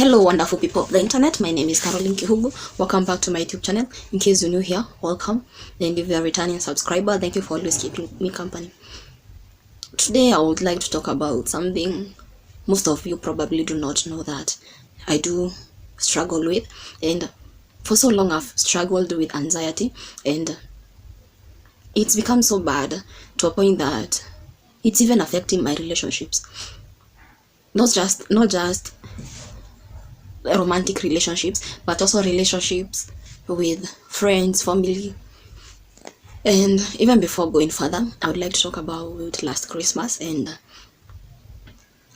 Hello wonderful people of the internet, my name is Caroline Kihugu. Welcome back to my YouTube channel. In case you're new here, welcome, and if you're a returning subscriber, thank you for always keeping me company. Today I would like to talk about something most of you probably do not know that I do struggle with, and for so long I've struggled with anxiety, and it's become so bad to a point that it's even affecting my relationships. Not just romantic relationships, but also relationships with friends, family. And even before going further, I would like to talk about last Christmas. And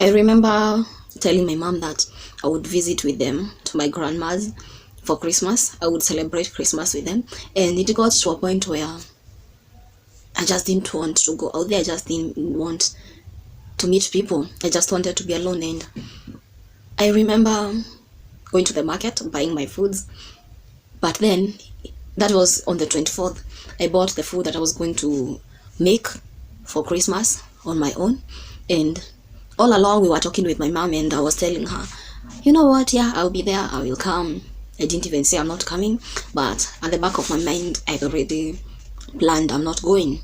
I remember telling my mom that I would visit with them to my grandma's for Christmas. I would celebrate Christmas with them, and it got to a point where I just didn't want to go out there. I just didn't want to meet people. I just wanted to be alone. And I remember going to the market, buying my foods, but then that was on the 24th. I bought the food that I was going to make for Christmas on my own, and all along we were talking with my mom, and I was telling her, you know what, yeah, I'll be there, I will come. I didn't even say I'm not coming, but at the back of my mind I'd already planned I'm not going,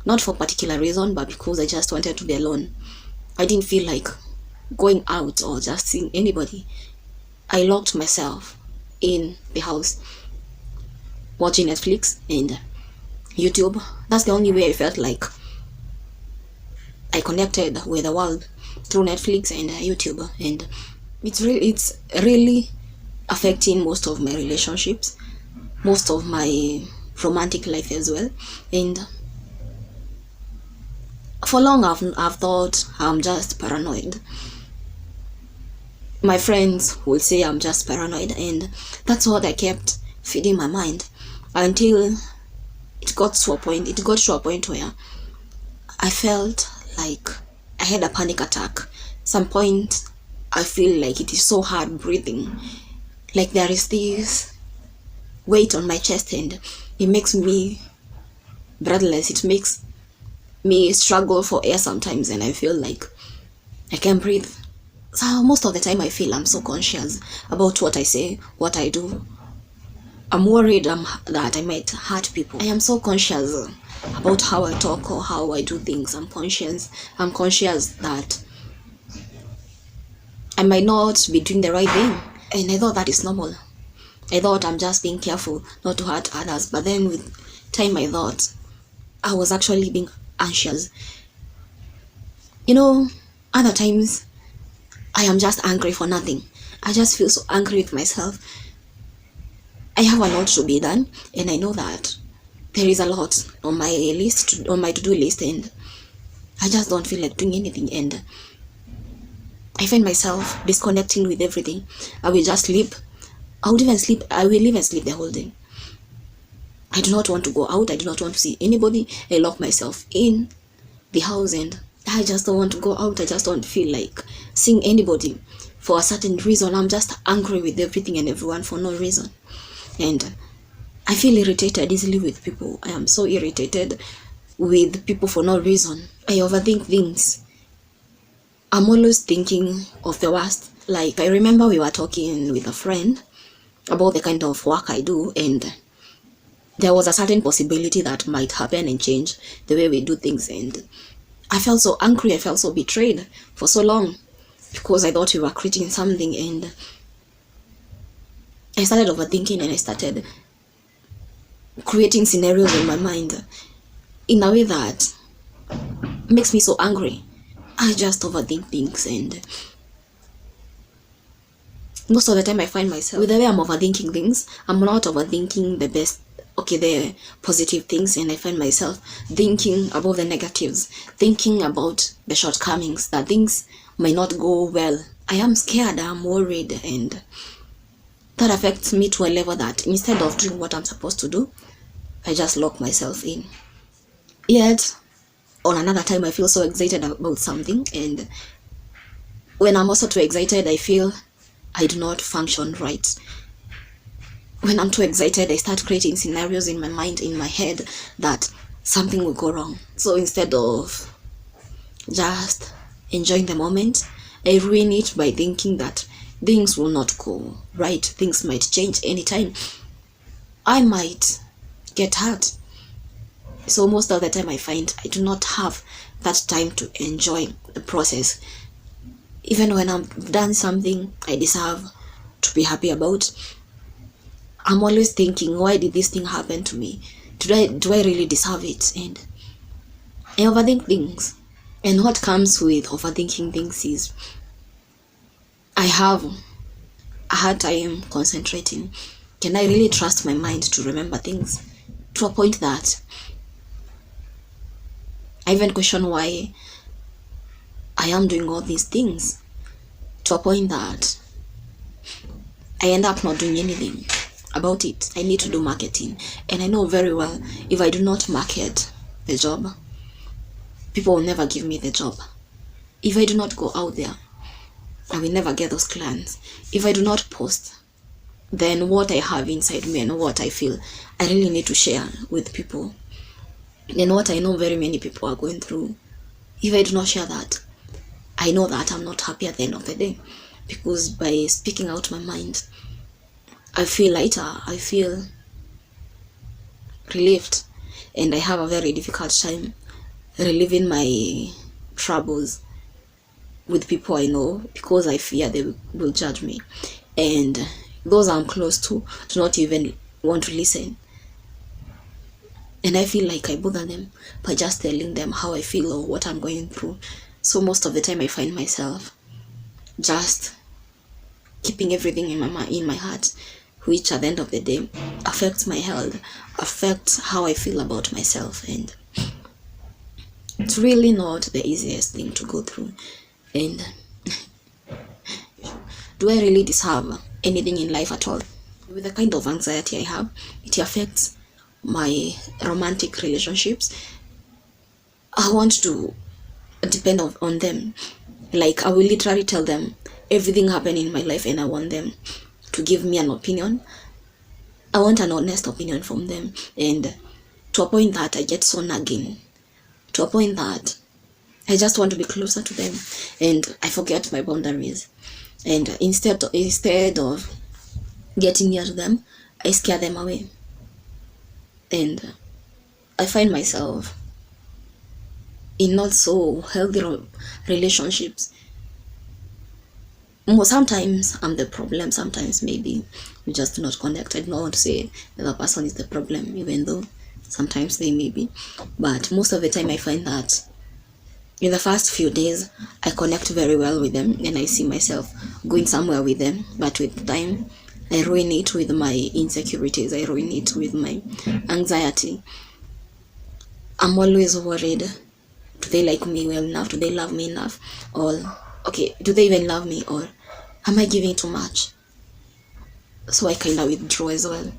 not for a particular reason, but because I just wanted to be alone. I didn't feel like going out or just seeing anybody. I locked myself in the house, watching Netflix and YouTube. That's the only way I felt like I connected with the world, through Netflix and YouTube. And it's really affecting most of my relationships, most of my romantic life as well. And for long I've thought I'm just paranoid. My friends will say I'm just paranoid, and that's what I kept feeding my mind until it got to a point where I felt like I had a panic attack. Some point I feel like it is so hard breathing, like there is this weight on my chest, and it makes me breathless. It makes me struggle for air sometimes, and I feel like I can't breathe. So most of the time I feel I'm so conscious about what I say, what I do. I'm worried that I might hurt people. I am so conscious about how I talk or how I do things. I'm conscious that I might not be doing the right thing. And I thought that is normal. I thought I'm just being careful not to hurt others. But then with time I thought I was actually being anxious. You know, other times I am just angry for nothing. I just feel so angry with myself. I have a lot to be done, and I know that there is a lot on my list, on my to-do list, and I just don't feel like doing anything. And I find myself disconnecting with everything. I will just sleep. I will even sleep the whole day. I do not want to go out. I do not want to see anybody. I lock myself in the house, and I just don't want to go out. I just don't feel like seeing anybody for a certain reason. I'm just angry with everything and everyone for no reason. And I feel irritated easily with people. I am so irritated with people for no reason. I overthink things. I'm always thinking of the worst. Like, I remember we were talking with a friend about the kind of work I do, and there was a certain possibility that might happen and change the way we do things. And I felt so angry, I felt so betrayed for so long, because I thought we were creating something, and I started overthinking, and I started creating scenarios in my mind in a way that makes me so angry. I just overthink things, and most of the time I find myself, with the way I'm overthinking things, I'm not overthinking the positive things, and I find myself thinking about the negatives, thinking about the shortcomings, that things might not go well. I am scared, I'm worried, and that affects me to a level that instead of doing what I'm supposed to do, I just lock myself in. Yet, on another time, I feel so excited about something, and when I'm also too excited, I feel I do not function right. When I'm too excited, I start creating scenarios in my mind, in my head, that something will go wrong. So instead of just enjoying the moment, I ruin it by thinking that things will not go right. Things might change anytime. I might get hurt. So most of the time I find I do not have that time to enjoy the process. Even when I've done something I deserve to be happy about, I'm always thinking, why did this thing happen to me? Do I really deserve it? And I overthink things. And what comes with overthinking things is I have a hard time concentrating. Can I really trust my mind to remember things? To a point that I even question why I am doing all these things. To a point that I end up not doing anything about it. I need to do marketing. And I know very well if I do not market the job, people will never give me the job. If I do not go out there, I will never get those clients. If I do not post, then what I have inside me and what I feel, I really need to share with people. And what I know very many people are going through, if I do not share that, I know that I'm not happy at the end of the day. Because by speaking out my mind, I feel lighter, I feel relieved, and I have a very difficult time relieving my troubles with people I know, because I fear they will judge me, and those I'm close to do not even want to listen. And I feel like I bother them by just telling them how I feel or what I'm going through. So most of the time I find myself just keeping everything in my heart, which at the end of the day affects my health, affects how I feel about myself, and it's really not the easiest thing to go through. And do I really deserve anything in life at all? With the kind of anxiety I have, it affects my romantic relationships. I want to depend on them. Like, I will literally tell them everything happening in my life, and I want them to give me an opinion. I want an honest opinion from them, and to a point that I get so nagging, to a point that I just want to be closer to them, and I forget my boundaries. And instead of getting near to them, I scare them away. And I find myself in not so healthy relationships. Sometimes I'm the problem, sometimes maybe we just do not connect. I do not want to say the other person is the problem, even though sometimes they may be. But most of the time I find that in the first few days I connect very well with them, and I see myself going somewhere with them. But with time I ruin it with my insecurities, I ruin it with my anxiety. I'm always worried, do they like me well enough? Do they love me enough? Or, okay, do they even love me? Or am I giving too much? So I kind of withdraw as well.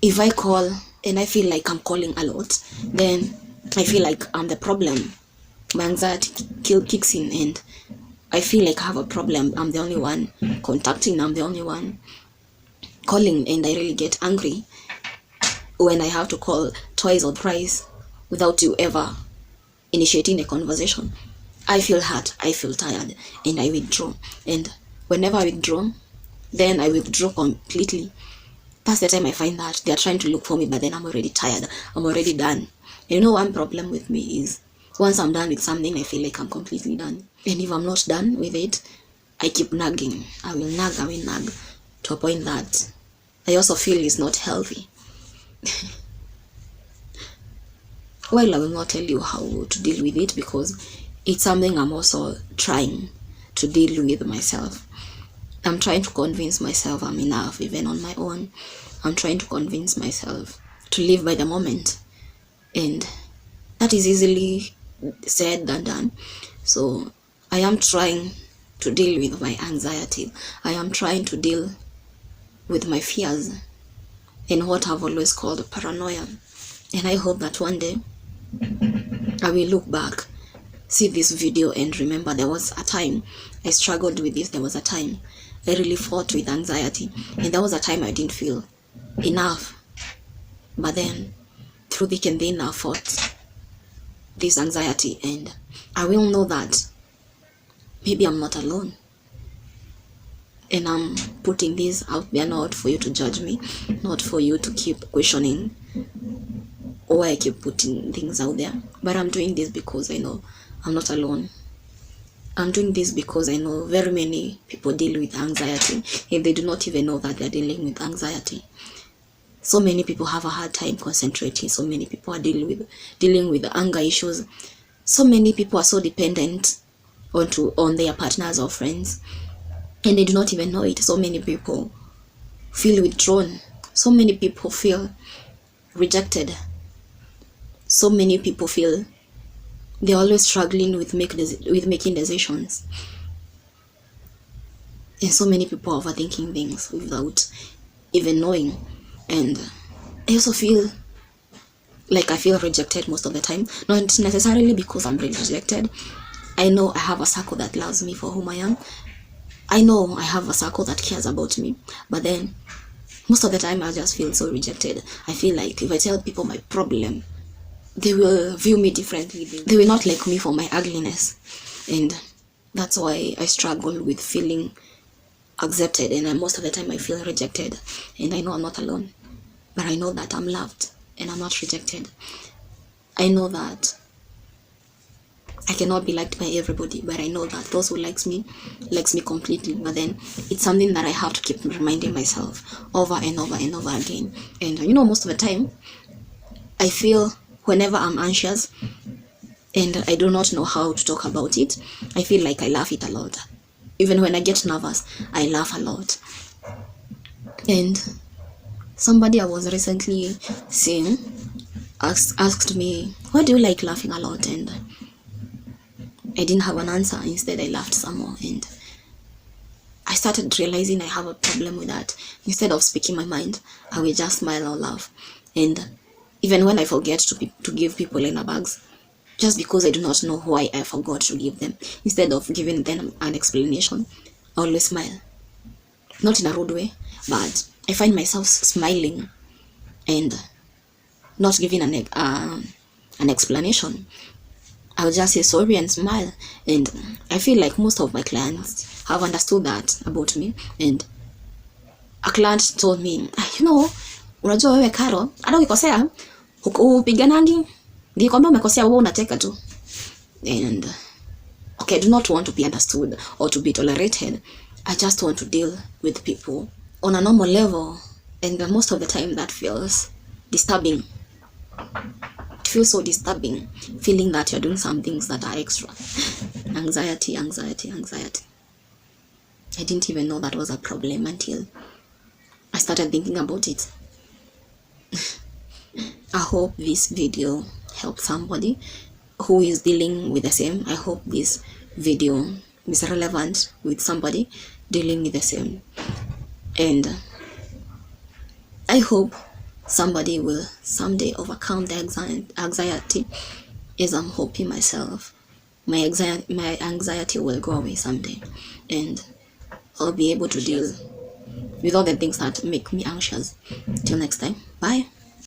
If I call and I feel like I'm calling a lot, then I feel like I'm the problem. My anxiety kicks in, and I feel like I have a problem. I'm the only one contacting, I'm the only one calling, and I really get angry when I have to call twice or thrice without you ever initiating a conversation. I feel hurt, I feel tired, and I withdraw. And whenever I withdraw, then I withdraw completely. That's the time I find that they're trying to look for me, but then I'm already tired, I'm already done. You know, one problem with me is once I'm done with something, I feel like I'm completely done. And if I'm not done with it, I keep nagging. I will nag to a point that I also feel is not healthy. Well, I will not tell you how to deal with it, because it's something I'm also trying to deal with myself. I'm trying to convince myself I'm enough, even on my own. I'm trying to convince myself to live by the moment. And that is easily said than done. So I am trying to deal with my anxiety. I am trying to deal with my fears and what I've always called paranoia. And I hope that one day I will look back, see this video, and remember there was a time I struggled with this. There was a time I really fought with anxiety, and there was a time I didn't feel enough. But then through thick and thin I fought this anxiety, and I will know that maybe I'm not alone. And I'm putting this out there not for you to judge me, not for you to keep questioning why I keep putting things out there. But I'm doing this because I know I'm not alone. I'm doing this because I know very many people deal with anxiety, and they do not even know that they're dealing with anxiety. So many people have a hard time concentrating. So many people are dealing with anger issues. So many people are so dependent on their partners or friends, and they do not even know it. So many people feel withdrawn. So many people feel rejected. So many people feel they're always struggling with making decisions. And so many people are overthinking things without even knowing. And I also feel like I feel rejected most of the time. Not necessarily because I'm really rejected. I know I have a circle that loves me for whom I am. I know I have a circle that cares about me. But then, most of the time I just feel so rejected. I feel like if I tell people my problem, they will view me differently. They will not like me for my ugliness. And that's why I struggle with feeling accepted, and most of the time I feel rejected. And I know I'm not alone, but I know that I'm loved and I'm not rejected. I know that I cannot be liked by everybody, but I know that those who likes me completely. But then it's something that I have to keep reminding myself over and over and over again. And most of the time I feel whenever I'm anxious and I do not know how to talk about it, I feel like I laugh it a lot. Even when I get nervous, I laugh a lot. And somebody I was recently seeing asked me, why do you like laughing a lot? And I didn't have an answer. Instead, I laughed some more. And I started realizing I have a problem with that. Instead of speaking my mind, I will just smile or laugh. And even when I forget to give people liner bags, just because I do not know why I forgot to give them, instead of giving them an explanation, I always smile. Not in a rude way, but I find myself smiling and not giving an explanation. I'll just say sorry and smile. And I feel like most of my clients have understood that about me. And a client told me, unajua wewe Karo, hata ukikosea upiganangi, nikwambia umekosea wewe unacheka tu. And okay, I do not want to be understood or to be tolerated. I just want to deal with people on a normal level. And most of the time that feels disturbing. It feels so disturbing, feeling that you're doing some things that are extra. Anxiety. I didn't even know that was a problem until I started thinking about it. I hope this video helped somebody who is dealing with the same. I hope this video is relevant with somebody dealing with the same. And I hope somebody will someday overcome the anxiety, as I'm hoping myself. My anxiety will go away someday, and I'll be able to deal with all the things that make me anxious. Till next time, bye.